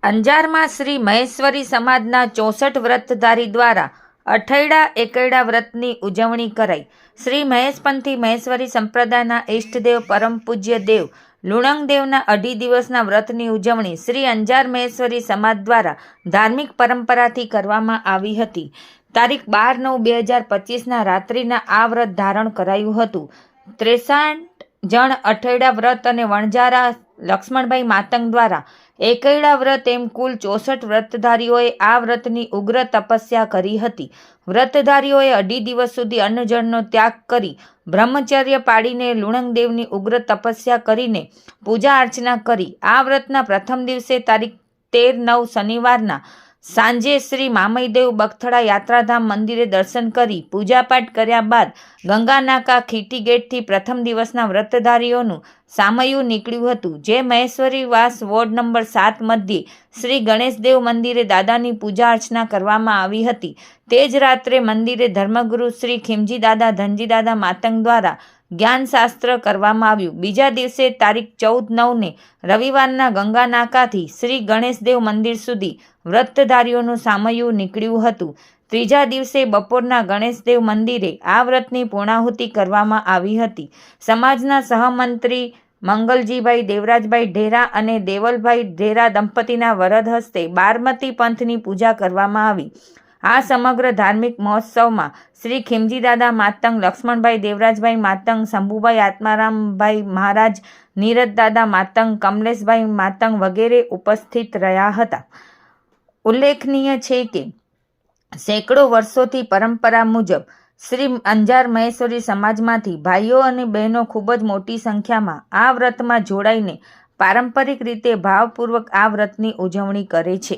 અંજારમાં શ્રી મહેશ્વરી સમાજના 64 વ્રતધારી દ્વારા અઠૈડા એકૈડા વ્રતની ઉજવણી કરાઈ। શ્રી મહેશપંથી મહેશ્વરી સંપ્રદાયના ઇષ્ટદેવ પરમ પૂજ્ય દેવ લુણંગદેવના 2.5 દિવસના વ્રતની ઉજવણી શ્રી અંજાર મહેશ્વરી સમાજ દ્વારા ધાર્મિક પરંપરાથી કરવામાં આવી હતી। તારીખ 12/9/2025ના રાત્રિના આ વ્રત ધારણ કરાયું હતું। 63 જણ અઠૈડા વ્રત અને વણજારા લક્ષ્મણભાઈ માતંગ દ્વારા એકૈડા વ્રત એમ કુલ 64 વ્રતધારીઓએ આ વ્રતની ઉગ્ર તપસ્યા કરી હતી। વ્રતધારીઓએ 2.5 દિવસ સુધી અન્નજળનો ત્યાગ કરી બ્રહ્મચર્ય પાડીને લુણંગદેવની ઉગ્ર તપસ્યા કરીને પૂજા અર્ચના કરી। આ વ્રતના પ્રથમ દિવસે તારીખ 13/9 શનિવારના સાંજે શ્રી મામઈદેવ બગથળા યાત્રાધામ મંદિરે દર્શન કરી પૂજાપાઠ કર્યા બાદ ગંગાનાકા ખીટી ગેટથી પ્રથમ દિવસના વ્રતધારીઓનું સામયું નીકળ્યું હતું, જે મહેશ્વરી વાસ વોર્ડ નંબર 7 મધ્યે શ્રી ગણેશદેવ મંદિરે દાદાની પૂજા અર્ચના કરવામાં આવી હતી। તે જ રાત્રે મંદિરે ધર્મગુરુ શ્રી ખીમજી દાદા ધનજી દાદા માતંગ દ્વારા જ્ઞાનશાસ્ત્ર કરવામાં આવ્યું। બીજા દિવસે તારીખ 14/9ને રવિવારના ગંગાનાકાથી શ્રી ગણેશદેવ મંદિર સુધી વ્રતધારીઓનું સામયું નીકળ્યું હતું। ત્રીજા દિવસે બપોરના ગણેશદેવ મંદિરે આ વ્રતની પૂર્ણાહુતિ કરવામાં આવી હતી। સમાજના સહમંત્રી મંગલજીભાઈ દેવરાજભાઈ ઢેરા અને દેવલભાઈ ઢેરા દંપતીના વરદ હસ્તે બારમતી પંથની પૂજા કરવામાં આવી। આ સમગ્ર ધાર્મિક મહોત્સવમાં શ્રી ખીમજી દાદા માતંગ, લક્ષ્મણભાઈ દેવરાજભાઈ માતંગ, શંભુભાઈ આત્મારામભાઈ મહારાજ, નીરજ દાદા માતંગ, કમલેશભાઈ માતંગ વગેરે ઉપસ્થિત રહ્યા હતા। ઉલ્લેખનીય છે કે સેંકડો વર્ષોથી પરંપરા મુજબ શ્રી અંજાર મહેશ્વરી સમાજમાંથી ભાઈઓ અને બહેનો ખૂબ જ મોટી સંખ્યામાં આ વ્રતમાં જોડાઈને પારંપરિક રીતે ભાવપૂર્વક આ વ્રતની ઉજવણી કરે છે।